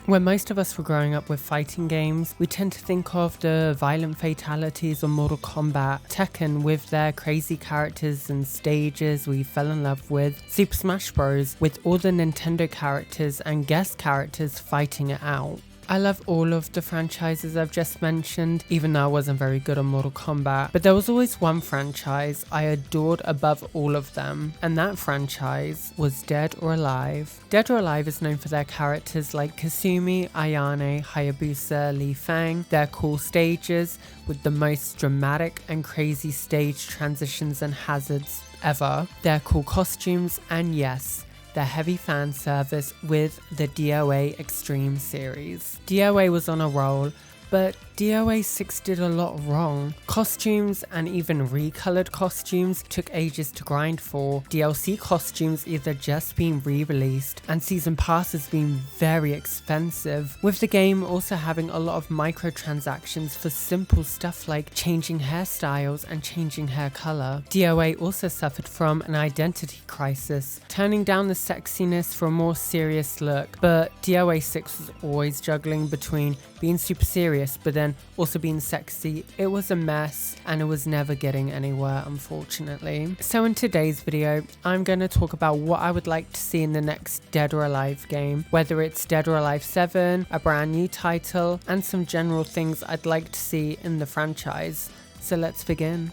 When most of us were growing up with fighting games, we tend to think of the violent fatalities of Mortal Kombat, Tekken with their crazy characters and stages we fell in love with, Super Smash Bros. With all the Nintendo characters and guest characters fighting it out. I love all of the franchises I've just mentioned, even though I wasn't very good on Mortal Kombat, but there was always one franchise I adored above all of them, and that franchise was Dead or Alive. Dead or Alive is known for their characters like Kasumi, Ayane, Hayabusa, Li Fang, their cool stages with the most dramatic and crazy stage transitions and hazards ever, their cool costumes, and yes, their heavy fan service with the DOA Extreme series. DOA was on a roll, but DOA 6 did a lot wrong. Costumes and even recolored costumes took ages to grind for, DLC costumes either just being re-released, and season passes being very expensive, with the game also having a lot of microtransactions for simple stuff like changing hairstyles and changing hair color. DOA also suffered from an identity crisis, turning down the sexiness for a more serious look, but DOA 6 was always juggling between being super serious but then also being sexy. It was a mess and it was never getting anywhere, unfortunately. So in today's video, I'm going to talk about what I would like to see in the next Dead or Alive game, whether it's Dead or Alive 7, a brand new title, and some general things I'd like to see in the franchise. So let's begin.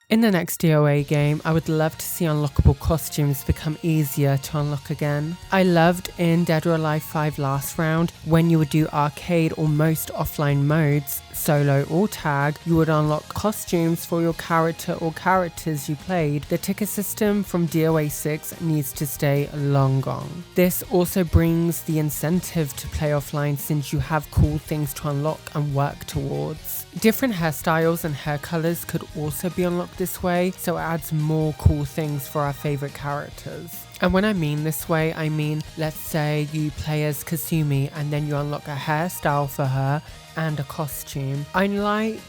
In the next DOA game, I would love to see unlockable costumes become easier to unlock again. I loved in Dead or Alive 5 Last Round when you would do arcade or most offline modes, solo or tag, you would unlock costumes for your character or characters you played. The ticket system from DOA 6 needs to stay long gone. This also brings the incentive to play offline since you have cool things to unlock and work towards. Different hairstyles and hair colors could also be unlocked this way, so it adds more cool things for our favorite characters. And when I mean this way, I mean, let's say you play as Kasumi and then you unlock a hairstyle for her and a costume. I liked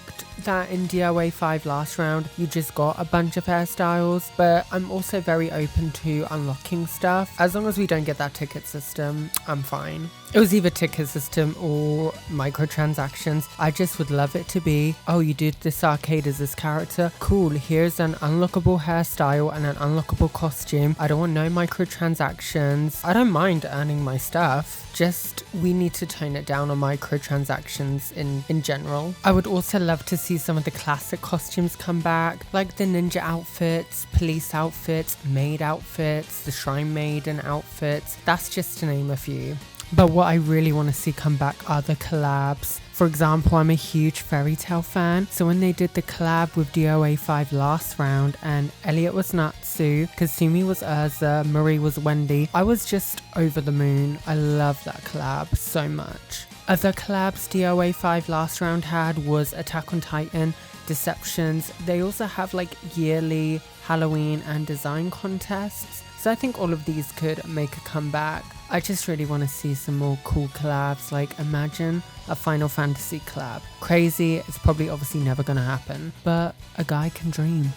that in DOA 5 Last Round, you just got a bunch of hairstyles, but I'm also very open to unlocking stuff. As long as we don't get that ticket system, I'm fine. It was either ticket system or microtransactions. I just would love it to be, oh, you did this arcade as this character? Cool, here's an unlockable hairstyle and an unlockable costume. I don't want no microtransactions. I don't mind earning my stuff. Just, we need to tone it down on microtransactions in general. I would also love to see some of the classic costumes come back, like the ninja outfits, police outfits, maid outfits, the shrine maiden outfits. That's just to name a few. But what I really want to see come back are the collabs. For example, I'm a huge Fairy Tail fan, so when they did the collab with DOA 5 Last Round and Elliot was Natsu, Kasumi was Urza, Marie was Wendy, I was just over the moon. I love that collab so much. Other collabs DOA 5 Last Round had was Attack on Titan, Deceptions. They also have like yearly Halloween and design contests, so I think all of these could make a comeback. I just really want to see some more cool collabs, like imagine a Final Fantasy collab. Crazy, it's probably obviously never going to happen, but a guy can dream.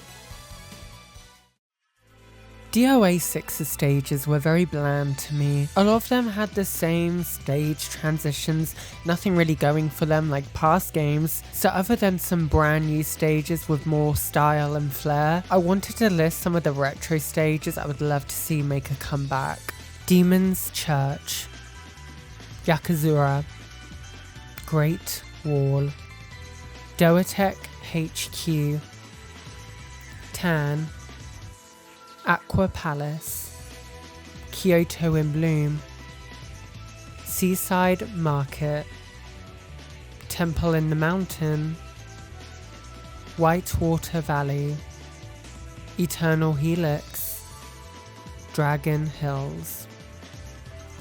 DOA 6's stages were very bland to me. A lot of them had the same stage transitions, nothing really going for them like past games, so other than some brand new stages with more style and flair, I wanted to list some of the retro stages I would love to see make a comeback. Demon's Church, Yakuzura, Great Wall, Doatech HQ, Tan, Aqua Palace, Kyoto in Bloom, Seaside Market, Temple in the Mountain, Whitewater Valley, Eternal Helix, Dragon Hills.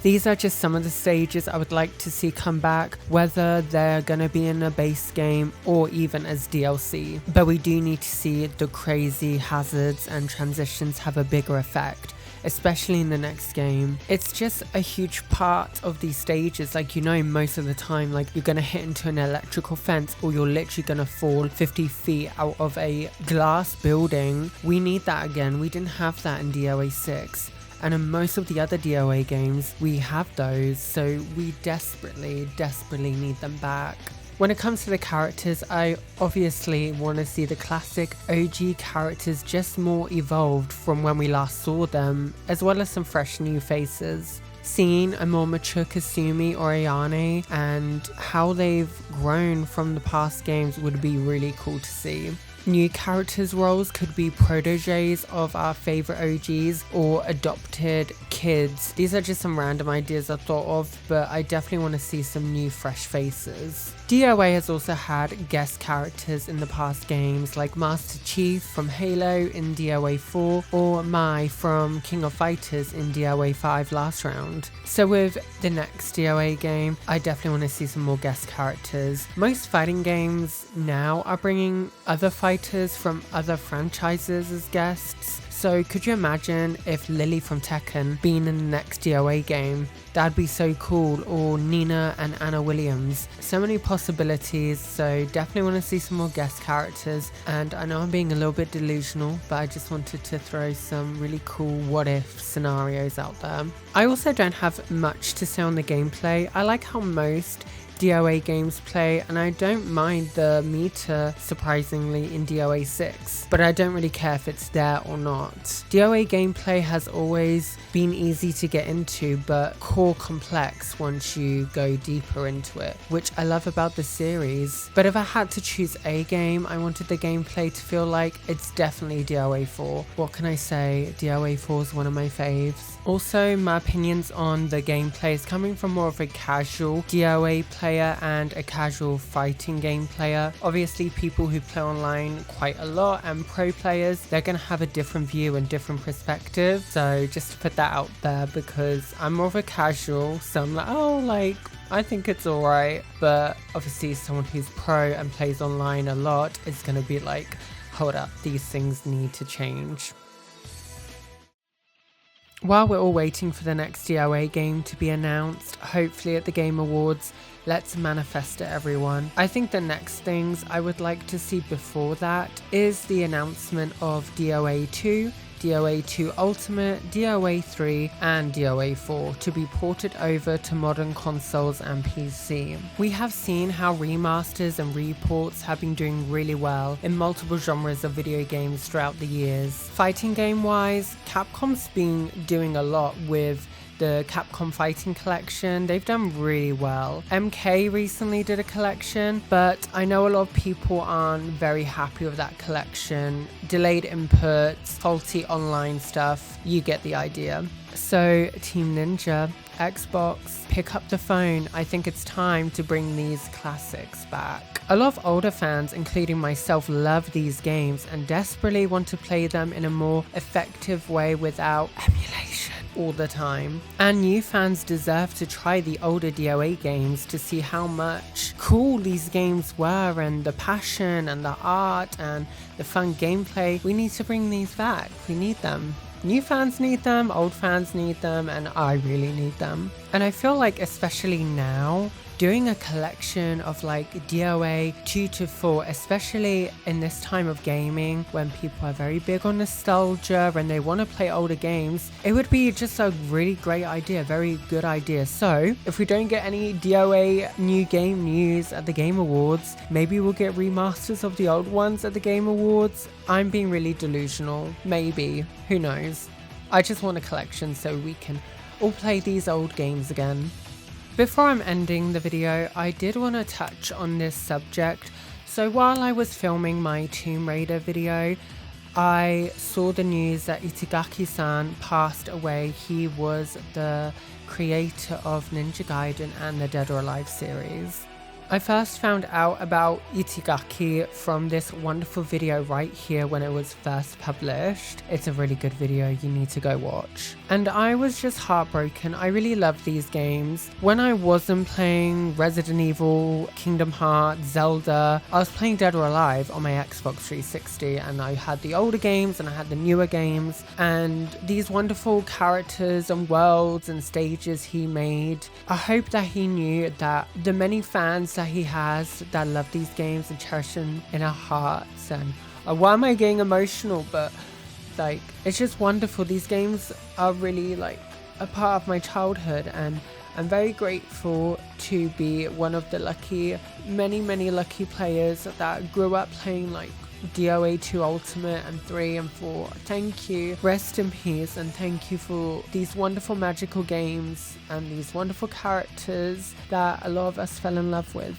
These are just some of the stages I would like to see come back, whether they're gonna be in a base game or even as DLC. But we do need to see the crazy hazards and transitions have a bigger effect, especially in the next game. It's just a huge part of these stages, like, you know, most of the time, like, you're gonna hit into an electrical fence or you're literally gonna fall 50 feet out of a glass building. We need that again. We didn't have that in DOA 6. and in most of the other DOA games, we have those, so we desperately need them back. When it comes to the characters, I obviously want to see the classic OG characters just more evolved from when we last saw them, as well as some fresh new faces. Seeing a more mature Kasumi or Ayane and how they've grown from the past games would be really cool to see. New characters' roles could be proteges of our favorite OGs or adopted kids. These are just some random ideas I thought of, but I definitely want to see some new fresh faces. DOA has also had guest characters in the past games like Master Chief from Halo in DOA 4 or Mai from King of Fighters in DOA 5 last round. So with the next DOA game, I definitely want to see some more guest characters. Most fighting games now are bringing other fighters from other franchises as guests. So could you imagine if Lily from Tekken being in the next DOA game? That'd be so cool. Or Nina and Anna Williams. So many possibilities, so definitely want to see some more guest characters. And I know I'm being a little bit delusional, but I just wanted to throw some really cool what if scenarios out there. I also don't have much to say on the gameplay. I like how most DOA games play, and I don't mind the meter surprisingly in DOA 6, but I don't really care if it's there or not. DOA gameplay has always been easy to get into, but core complex once you go deeper into it, which I love about the series. But if I had to choose a game, I wanted the gameplay to feel like it's definitely DOA 4. What can I say? DOA 4 is one of my faves. Also, my opinions on the gameplay is coming from more of a casual DOA player and a casual fighting game player. Obviously, people who play online quite a lot and pro players, they're going to have a different view and different perspective. So just to put that out there, because I'm more of a casual, so I'm like, oh, like, I think it's alright. But obviously someone who's pro and plays online a lot is going to be like, hold up, these things need to change. While we're all waiting for the next DOA game to be announced, hopefully at the Game Awards, let's manifest it, everyone. I think the next things I would like to see before that is the announcement of DOA 2, DOA 2 Ultimate, DOA 3 and DOA 4 to be ported over to modern consoles and PC. We have seen how remasters and reports have been doing really well in multiple genres of video games throughout the years. Fighting game wise, Capcom's been doing a lot with the Capcom Fighting Collection. They've done really well. MK recently did a collection, but I know a lot of people aren't very happy with that collection. Delayed inputs, faulty online stuff, you get the idea. So Team Ninja, Xbox, pick up the phone. I think it's time to bring these classics back. A lot of older fans, including myself, love these games and desperately want to play them in a more effective way without emulation all the time. And new fans deserve to try the older DOA games to see how much cool these games were and the passion and the art and the fun gameplay. We need to bring these back. We need them. New fans need them, old fans need them, and I really need them. And I feel like especially now, doing a collection of like DOA 2 to 4, especially in this time of gaming when people are very big on nostalgia and they want to play older games, it would be just a really great idea, very good idea. So if we don't get any DOA new game news at the Game Awards, maybe we'll get remasters of the old ones at the Game Awards. I'm being really delusional, maybe, who knows. I just want a collection so we can all play these old games again. Before I'm ending the video, I did want to touch on this subject. So while I was filming my Tomb Raider video, I saw the news that Itagaki-san passed away. He was the creator of Ninja Gaiden and the Dead or Alive series. I first found out about Itagaki from this wonderful video right here when it was first published. It's a really good video, you need to go watch. And I was just heartbroken. I really love these games. When I wasn't playing Resident Evil, Kingdom Hearts, Zelda, I was playing Dead or Alive on my Xbox 360, and I had the older games and I had the newer games, and these wonderful characters and worlds and stages he made. I hope that he knew that the many fans that he has that love these games and cherish them in our hearts. And why am I getting emotional? But Like, it's just wonderful. These games are really like a part of my childhood, and I'm very grateful to be one of the many lucky players that grew up playing like DOA 2 Ultimate and 3 and 4. Thank you, rest in peace, and thank you for these wonderful magical games and these wonderful characters that a lot of us fell in love with.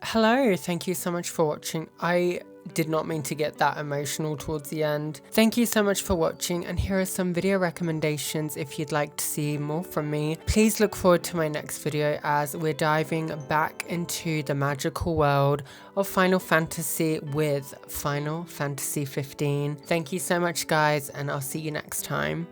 Hello, thank you so much for watching. I did not mean to get that emotional towards the end. Thank you so much for watching, and here are some video recommendations if you'd like to see more from me. Please look forward to my next video as we're diving back into the magical world of Final Fantasy with Final Fantasy 15. Thank you so much guys, and I'll see you next time.